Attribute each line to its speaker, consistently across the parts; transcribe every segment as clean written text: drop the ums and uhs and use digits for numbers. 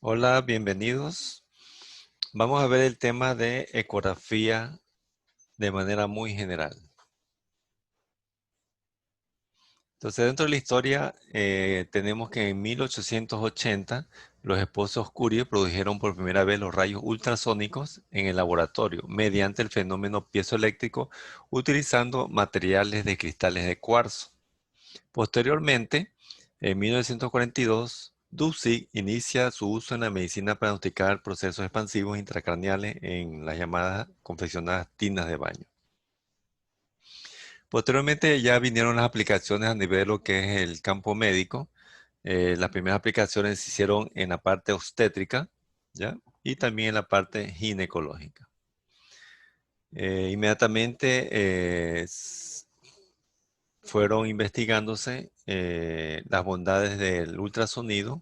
Speaker 1: Hola, bienvenidos. Vamos a ver el tema de ecografía de manera muy general. Entonces, dentro de la historia, tenemos que en 1880 los esposos Curie produjeron por primera vez los rayos ultrasónicos en el laboratorio mediante el fenómeno piezoeléctrico utilizando materiales de cristales de cuarzo. Posteriormente, en 1942, Dubsig inicia su uso en la medicina para diagnosticar procesos expansivos intracraneales en las llamadas confeccionadas tinas de baño. Posteriormente ya vinieron las aplicaciones a nivel de lo que es el campo médico. Las primeras aplicaciones se hicieron en la parte obstétrica, ¿ya? Y también en la parte ginecológica. Inmediatamente fueron investigándose las bondades del ultrasonido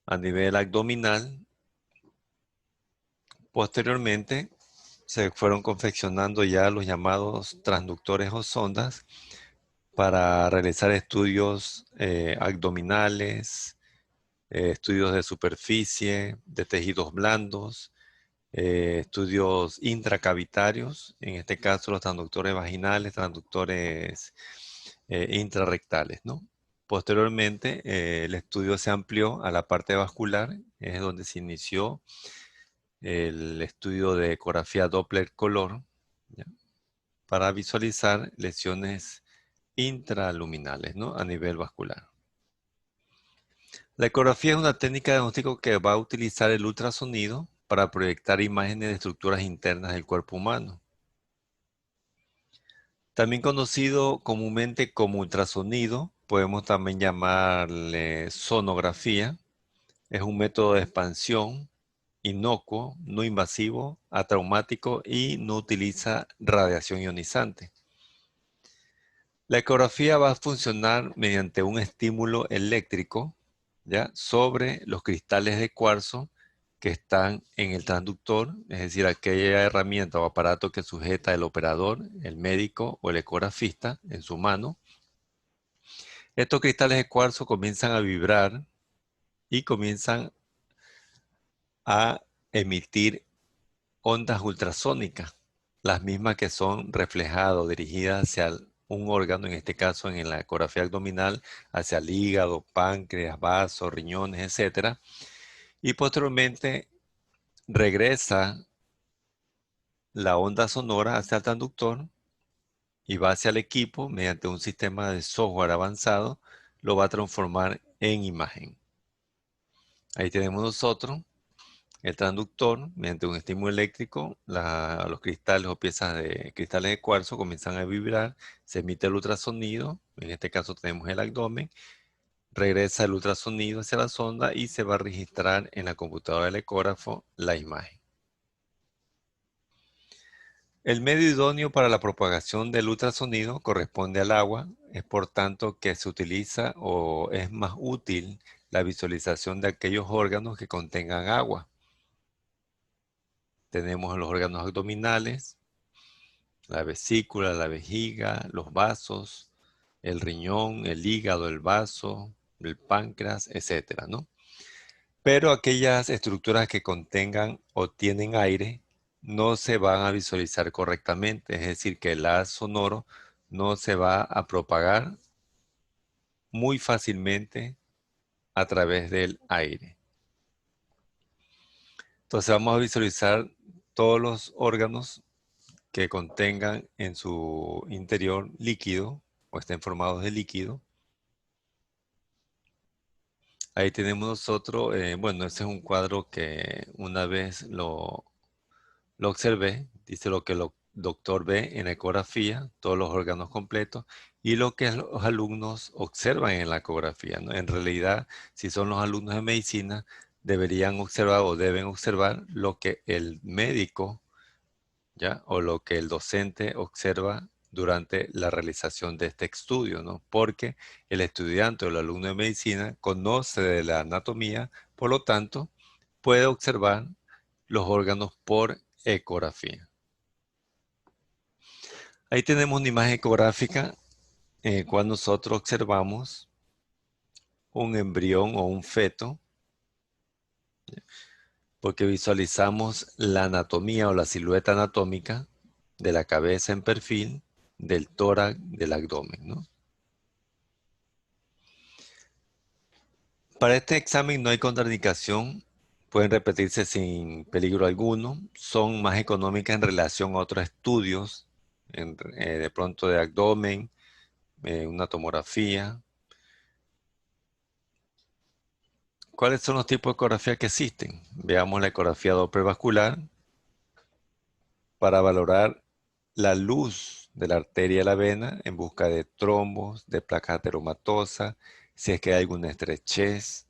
Speaker 1: a nivel abdominal. Posteriormente, se fueron confeccionando ya los llamados transductores o sondas para realizar estudios abdominales, estudios de superficie, de tejidos blandos, estudios intracavitarios, en este caso los transductores vaginales, transductores intrarrectales, ¿no? Posteriormente, el estudio se amplió a la parte vascular, es donde se inició el estudio de ecografía Doppler color, ¿ya? Para visualizar lesiones intraluminales, ¿no? A nivel vascular. La ecografía es una técnica de diagnóstico que va a utilizar el ultrasonido para proyectar imágenes de estructuras internas del cuerpo humano. También conocido comúnmente como ultrasonido, podemos también llamarle sonografía. Es un método de expansión inocuo, no invasivo, atraumático y no utiliza radiación ionizante. La ecografía va a funcionar mediante un estímulo eléctrico, ¿ya? Sobre los cristales de cuarzo que están en el transductor, es decir, aquella herramienta o aparato que sujeta el operador, el médico o el ecografista en su mano. Estos cristales de cuarzo comienzan a vibrar y comienzan a emitir ondas ultrasónicas, las mismas que son reflejadas o dirigidas hacia un órgano, en este caso en la ecografía abdominal, hacia el hígado, páncreas, vasos, riñones, etcétera. Y posteriormente regresa la onda sonora hacia el transductor y va hacia el equipo mediante un sistema de software avanzado, lo va a transformar en imagen. Ahí tenemos nosotros el transductor, mediante un estímulo eléctrico, los cristales o piezas de cristales de cuarzo comienzan a vibrar, se emite el ultrasonido, en este caso tenemos el abdomen, regresa el ultrasonido hacia la sonda y se va a registrar en la computadora del ecógrafo la imagen. El medio idóneo para la propagación del ultrasonido corresponde al agua, es por tanto que se utiliza o es más útil la visualización de aquellos órganos que contengan agua. Tenemos los órganos abdominales, la vesícula, la vejiga, los vasos, el riñón, el hígado, el vaso, el páncreas, etcétera, ¿no? Pero aquellas estructuras que contengan o tienen aire no se van a visualizar correctamente, es decir, que el haz sonoro no se va a propagar muy fácilmente a través del aire. Entonces vamos a visualizar todos los órganos que contengan en su interior líquido o estén formados de líquido. Ahí tenemos nosotros, bueno, ese es un cuadro que una vez lo observé, dice lo que el doctor ve en la ecografía, todos los órganos completos, y lo que los alumnos observan en la ecografía, ¿no? En realidad, si son los alumnos de medicina, deberían observar o deben observar lo que el médico, ¿ya? O lo que el docente observa durante la realización de este estudio, ¿no? Porque el estudiante o el alumno de medicina conoce de la anatomía, por lo tanto, puede observar los órganos por ecografía. Ahí tenemos una imagen ecográfica cuando nosotros observamos un embrión o un feto porque visualizamos la anatomía o la silueta anatómica de la cabeza en perfil, del tórax, del abdomen, ¿no? Para este examen no hay contraindicación, pueden repetirse sin peligro alguno, son más económicas en relación a otros estudios, de pronto de abdomen, una tomografía. ¿Cuáles son los tipos de ecografía que existen? Veamos la ecografía Doppler vascular para valorar la luz de la arteria de la vena en busca de trombos, de placas ateromatosas, si es que hay alguna estrechez.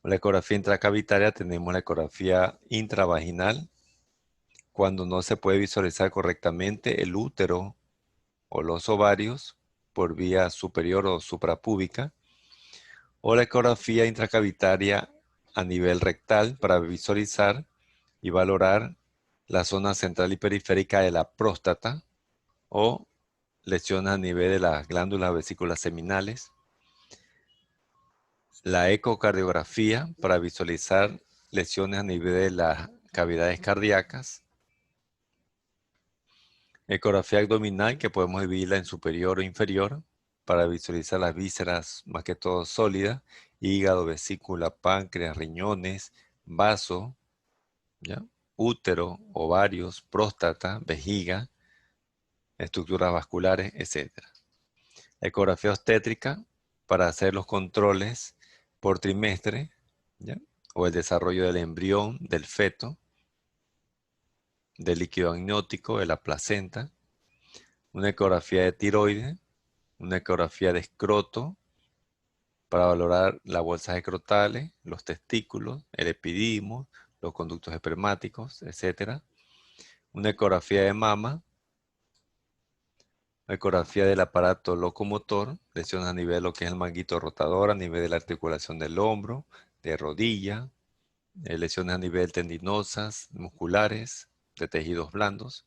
Speaker 1: La ecografía intracavitaria tenemos la ecografía intravaginal, cuando no se puede visualizar correctamente el útero o los ovarios por vía superior o suprapúbica, o la ecografía intracavitaria a nivel rectal para visualizar y valorar la zona central y periférica de la próstata o lesiones a nivel de las glándulas vesículas seminales. La ecocardiografía para visualizar lesiones a nivel de las cavidades cardíacas. Ecografía abdominal, que podemos dividirla en superior o inferior para visualizar las vísceras más que todo sólidas, hígado, vesícula, páncreas, riñones, vaso, ¿ya? Útero, ovarios, próstata, vejiga, estructuras vasculares, etc. Ecografía obstétrica para hacer los controles por trimestre, ¿ya? O el desarrollo del embrión, del feto, del líquido amniótico, de la placenta. Una ecografía de tiroides, una ecografía de escroto para valorar las bolsas escrotales, los testículos, el epididimo, los conductos espermáticos, etc. Una ecografía de mama, ecografía del aparato locomotor, lesiones a nivel de lo que es el manguito rotador, a nivel de la articulación del hombro, de rodilla, lesiones a nivel tendinosas, musculares, de tejidos blandos.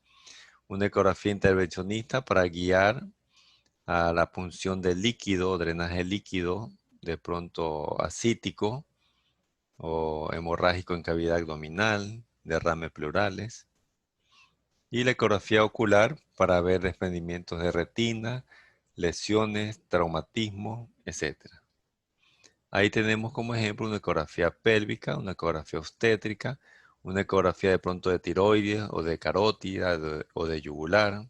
Speaker 1: Una ecografía intervencionista para guiar a la punción del líquido, drenaje líquido, de pronto ascítico o hemorrágico en cavidad abdominal, derrames pleurales. Y la ecografía ocular para ver desprendimientos de retina, lesiones, traumatismo, etc. Ahí tenemos como ejemplo una ecografía pélvica, una ecografía obstétrica, una ecografía de pronto de tiroides o de carótida o de yugular,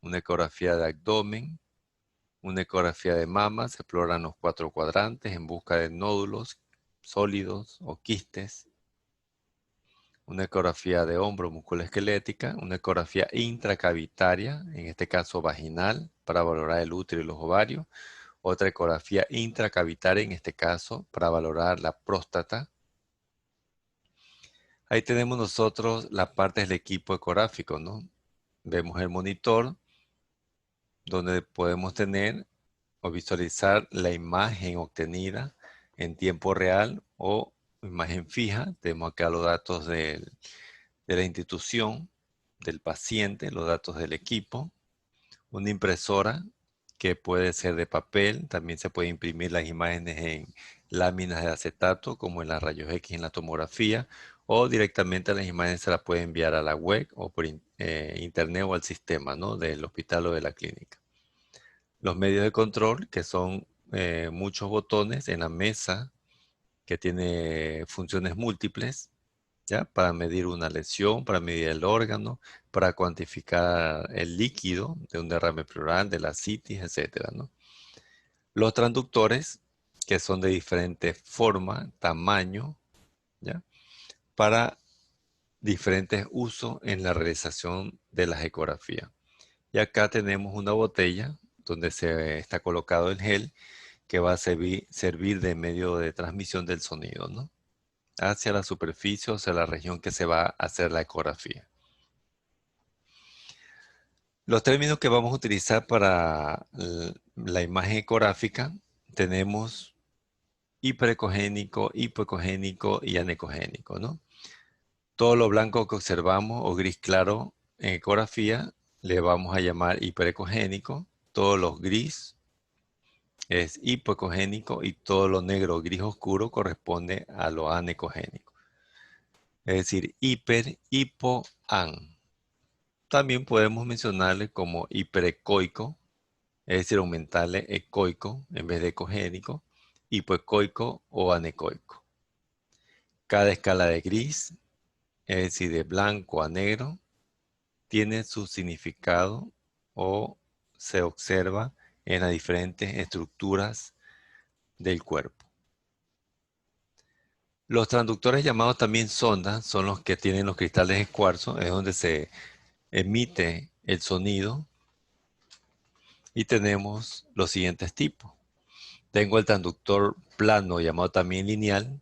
Speaker 1: una ecografía de abdomen, una ecografía de mama, se exploran los 4 cuadrantes en busca de nódulos sólidos o quistes, una ecografía de hombro musculoesquelética, una ecografía intracavitaria, en este caso vaginal, para valorar el útero y los ovarios, otra ecografía intracavitaria, en este caso, para valorar la próstata. Ahí tenemos nosotros la parte del equipo ecográfico, ¿no? Vemos el monitor, donde podemos tener o visualizar la imagen obtenida en tiempo real o imagen fija. Tenemos acá los datos de la institución, del paciente, los datos del equipo, una impresora que puede ser de papel, también se puede imprimir las imágenes en láminas de acetato, como en las rayos X en la tomografía, o directamente las imágenes se las puede enviar a la web o por internet o al sistema, ¿no? Del hospital o de la clínica. Los medios de control, que son muchos botones en la mesa que tiene funciones múltiples, ¿ya? Para medir una lesión, para medir el órgano, para cuantificar el líquido de un derrame pleural, de la citis, etcétera, ¿no? Los transductores, que son de diferente forma, tamaño, ¿ya? Para diferentes usos en la realización de las ecografías. Y acá tenemos una botella donde se está colocado el gel que va a servir de medio de transmisión del sonido, ¿no? Hacia la superficie o hacia la región que se va a hacer la ecografía. Los términos que vamos a utilizar para la imagen ecográfica tenemos hiperecogénico, hipoecogénico y anecogénico, ¿no? Todo lo blanco que observamos o gris claro en ecografía le vamos a llamar hiperecogénico. Todos los gris es hipoecogénico y todo lo negro o gris oscuro corresponde a lo anecogénico. Es decir, hiper, hipo, an. También podemos mencionarle como hiperecoico, es decir, aumentarle ecoico en vez de ecogénico, hipoecoico o anecoico. Cada escala de gris, es decir, de blanco a negro, tiene su significado o se observa en las diferentes estructuras del cuerpo. Los transductores llamados también sondas son los que tienen los cristales de cuarzo, es donde se emite el sonido y tenemos los siguientes tipos. Tengo el transductor plano llamado también lineal,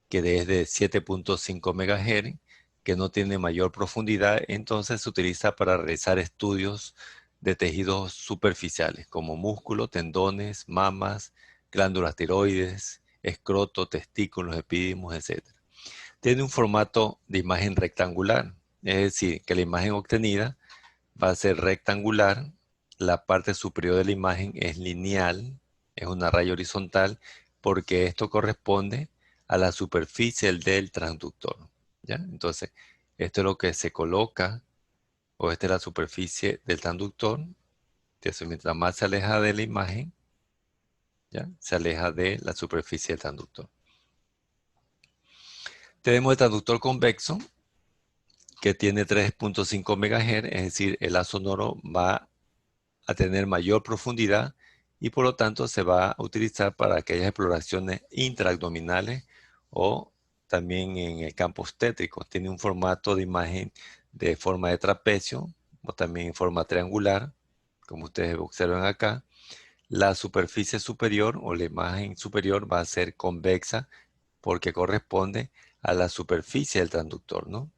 Speaker 1: que es de 7.5 MHz, que no tiene mayor profundidad, entonces se utiliza para realizar estudios de tejidos superficiales como músculos, tendones, mamas, glándulas tiroides, escroto, testículos, epidídimos, etc. Tiene un formato de imagen rectangular, es decir, que la imagen obtenida va a ser rectangular, la parte superior de la imagen es lineal, es una raya horizontal, porque esto corresponde a la superficie del transductor. ¿Ya? Entonces, esto es lo que se coloca, o esta es la superficie del transductor. Entonces, mientras más se aleja de la imagen, ¿ya? Se aleja de la superficie del transductor. Tenemos el transductor convexo, que tiene 3.5 MHz, es decir, el haz sonoro va a tener mayor profundidad y por lo tanto se va a utilizar para aquellas exploraciones intraabdominales o también en el campo obstétrico. Tiene un formato de imagen de forma de trapecio o también en forma triangular, como ustedes observan acá. La superficie superior o la imagen superior va a ser convexa porque corresponde a la superficie del transductor, ¿no?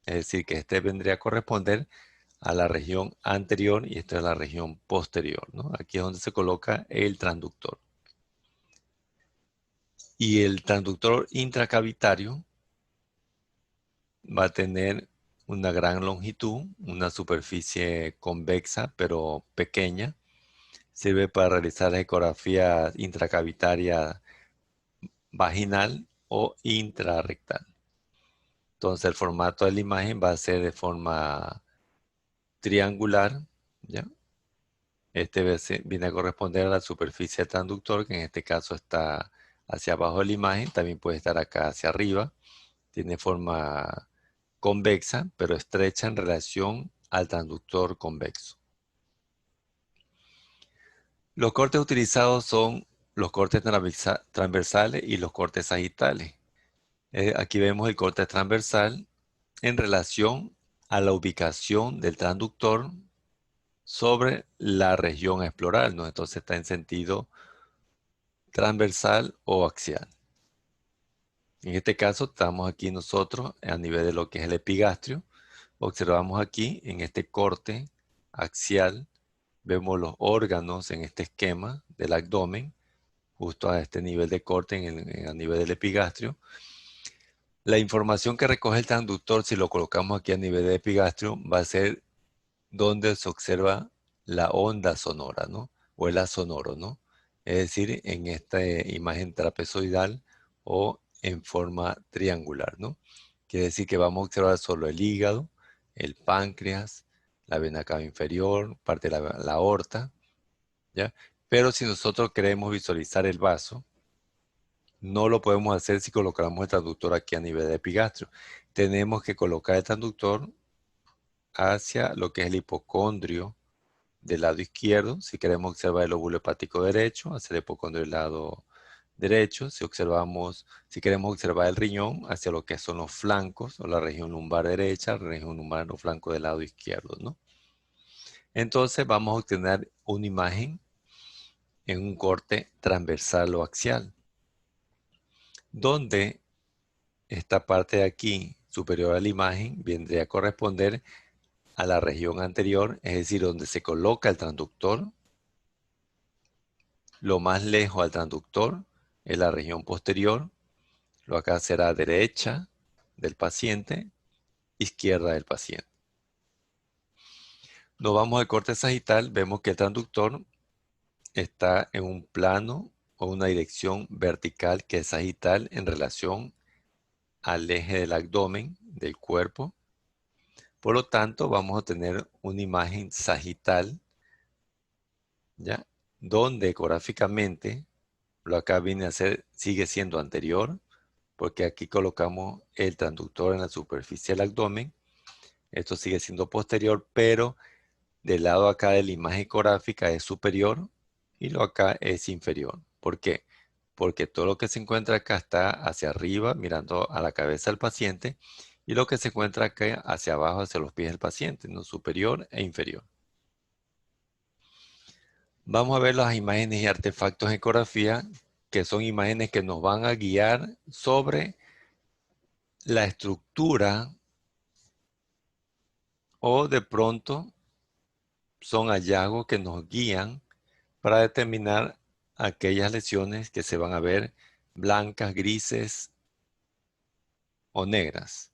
Speaker 1: Es decir, que este vendría a corresponder a la región anterior y esta es la región posterior, ¿no? Aquí es donde se coloca el transductor. Y el transductor intracavitario va a tener una gran longitud, una superficie convexa pero pequeña. Sirve para realizar ecografía intracavitaria vaginal o intrarrectal. Entonces el formato de la imagen va a ser de forma triangular, ¿ya? Este viene a corresponder a la superficie del transductor, que en este caso está hacia abajo de la imagen, también puede estar acá hacia arriba. Tiene forma convexa, pero estrecha en relación al transductor convexo. Los cortes utilizados son los cortes transversales y los cortes sagitales. Aquí vemos el corte transversal en relación a la ubicación del transductor sobre la región a explorar, ¿no? Entonces está en sentido transversal o axial. En este caso estamos aquí nosotros a nivel de lo que es el epigastrio. Observamos aquí en este corte axial, vemos los órganos en este esquema del abdomen, justo a este nivel de corte a nivel del epigastrio. La información que recoge el transductor, si lo colocamos aquí a nivel del epigastrio, va a ser donde se observa la onda sonora, ¿no? O el haz sonoro, ¿no? Es decir, en esta imagen trapezoidal o en forma triangular, ¿no? Quiere decir que vamos a observar solo el hígado, el páncreas, la vena cava inferior, parte de la aorta, ¿ya? Pero si nosotros queremos visualizar el vaso, no lo podemos hacer si colocamos el transductor aquí a nivel de epigastrio. Tenemos que colocar el transductor hacia lo que es el hipocondrio del lado izquierdo. Si queremos observar el óvulo hepático derecho, hacia el hipocondrio del lado derecho. Si queremos observar el riñón, hacia lo que son los flancos, o la región lumbar derecha, la región lumbar o flanco del lado izquierdo, ¿no? Entonces vamos a obtener una imagen en un corte transversal o axial, donde esta parte de aquí, superior a la imagen, vendría a corresponder a la región anterior, es decir, donde se coloca el transductor. Lo más lejos al transductor es la región posterior. Lo acá será derecha del paciente, izquierda del paciente. Nos vamos al corte sagital, vemos que el transductor está en un plano o una dirección vertical que es sagital en relación al eje del abdomen del cuerpo. Por lo tanto, vamos a tener una imagen sagital, ¿ya? Donde ecográficamente lo acá viene a ser, sigue siendo anterior, porque aquí colocamos el transductor en la superficie del abdomen. Esto sigue siendo posterior, pero del lado acá de la imagen ecográfica es superior y lo acá es inferior. ¿Por qué? Porque todo lo que se encuentra acá está hacia arriba, mirando a la cabeza del paciente, y lo que se encuentra acá hacia abajo, hacia los pies del paciente, ¿no? Superior e inferior. Vamos a ver las imágenes y artefactos en ecografía, que son imágenes que nos van a guiar sobre la estructura o de pronto son hallazgos que nos guían para determinar aquellas lesiones que se van a ver blancas, grises o negras.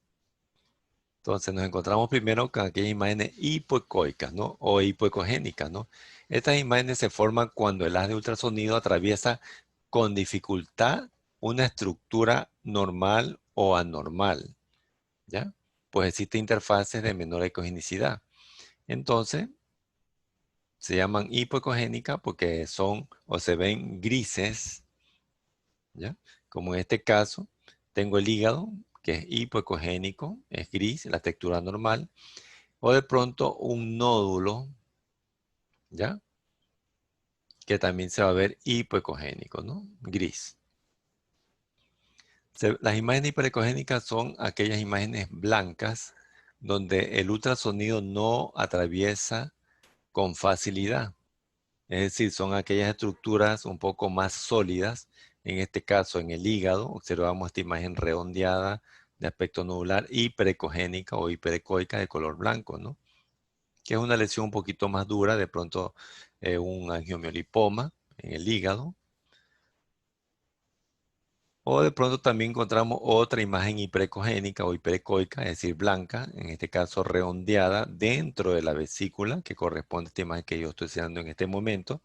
Speaker 1: Entonces nos encontramos primero con aquellas imágenes hipoecoicas, ¿no? O hipoecogénicas, ¿no? Estas imágenes se forman cuando el haz de ultrasonido atraviesa con dificultad una estructura normal o anormal, ¿ya? Pues existen interfaces de menor ecogenicidad. Entonces, se llaman hipoecogénicas porque son o se ven grises, ¿ya? Como en este caso, tengo el hígado, que es hipoecogénico, es gris, la textura normal, o de pronto un nódulo, ¿ya? Que también se va a ver hipoecogénico, ¿no? Gris. Las imágenes hiperecogénicas son aquellas imágenes blancas donde el ultrasonido no atraviesa con facilidad. Es decir, son aquellas estructuras un poco más sólidas. En este caso, en el hígado, observamos esta imagen redondeada de aspecto nodular hiperecogénica o hiperecoica de color blanco, ¿no? Que es una lesión un poquito más dura, de pronto un angiomiolipoma en el hígado. O de pronto también encontramos otra imagen hiperecogénica o hiperecoica, es decir, blanca, en este caso redondeada dentro de la vesícula, que corresponde a esta imagen que yo estoy enseñando en este momento.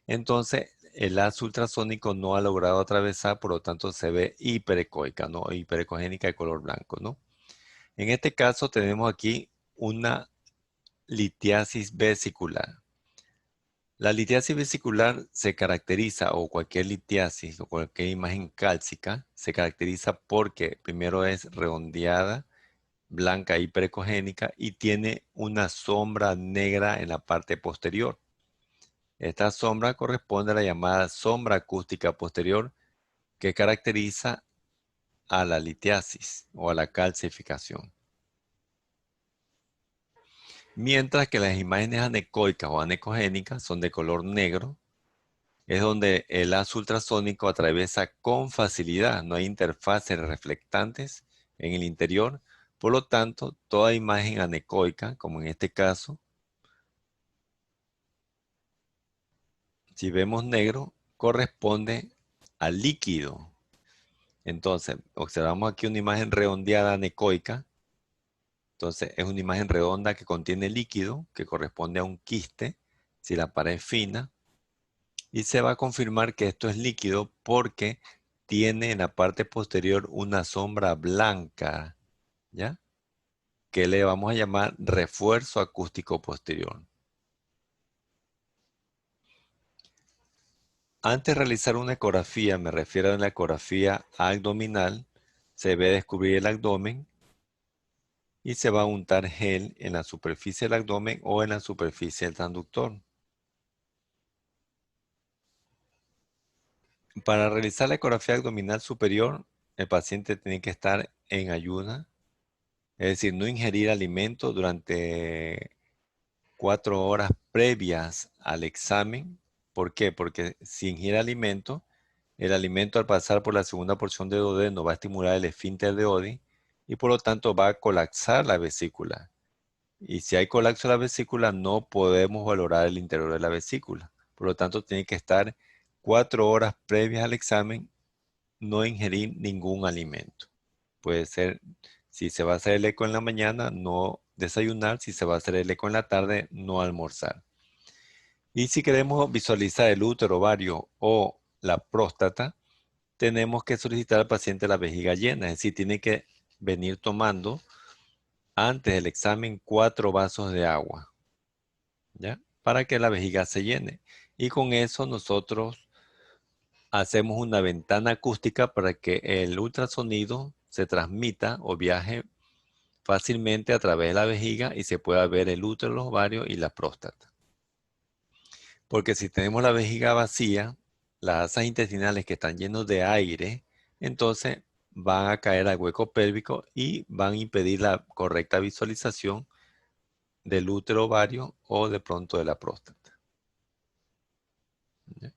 Speaker 1: Entonces, el haz ultrasónico no ha logrado atravesar, por lo tanto se ve hiperecoica, ¿no? Hiperecogénica de color blanco, ¿no? En este caso tenemos aquí una litiasis vesicular. La litiasis vesicular se caracteriza, o cualquier litiasis o cualquier imagen cálcica, se caracteriza porque primero es redondeada, blanca, hiperecogénica y tiene una sombra negra en la parte posterior. Esta sombra corresponde a la llamada sombra acústica posterior que caracteriza a la litiasis o a la calcificación. Mientras que las imágenes anecoicas o anecogénicas son de color negro, es donde el haz ultrasónico atraviesa con facilidad, no hay interfaces reflectantes en el interior, por lo tanto, toda imagen anecoica, como en este caso, si vemos negro, corresponde al líquido. Entonces, observamos aquí una imagen redondeada anecoica. Entonces, es una imagen redonda que contiene líquido, que corresponde a un quiste, si la pared es fina. Y se va a confirmar que esto es líquido porque tiene en la parte posterior una sombra blanca, ¿ya? Que le vamos a llamar refuerzo acústico posterior. Antes de realizar una ecografía, me refiero a la ecografía abdominal, se debe descubrir el abdomen y se va a untar gel en la superficie del abdomen o en la superficie del transductor. Para realizar la ecografía abdominal superior, el paciente tiene que estar en ayuna, es decir, no ingerir alimento durante 4 horas previas al examen. ¿Por qué? Porque si ingiere alimento, el alimento al pasar por la segunda porción de duodeno va a estimular el esfínter de Oddi y por lo tanto va a colapsar la vesícula. Y si hay colapso de la vesícula, no podemos valorar el interior de la vesícula. Por lo tanto, tiene que estar 4 horas previas al examen, no ingerir ningún alimento. Puede ser, si se va a hacer el eco en la mañana, no desayunar. Si se va a hacer el eco en la tarde, no almorzar. Y si queremos visualizar el útero, ovario o la próstata, tenemos que solicitar al paciente la vejiga llena, es decir, tiene que venir tomando antes del examen 4 vasos de agua, ¿ya? Para que la vejiga se llene. Y con eso nosotros hacemos una ventana acústica para que el ultrasonido se transmita o viaje fácilmente a través de la vejiga y se pueda ver el útero, los ovarios y la próstata. Porque si tenemos la vejiga vacía, las asas intestinales que están llenos de aire, entonces van a caer al hueco pélvico y van a impedir la correcta visualización del útero, ovario o de pronto de la próstata. ¿Ya?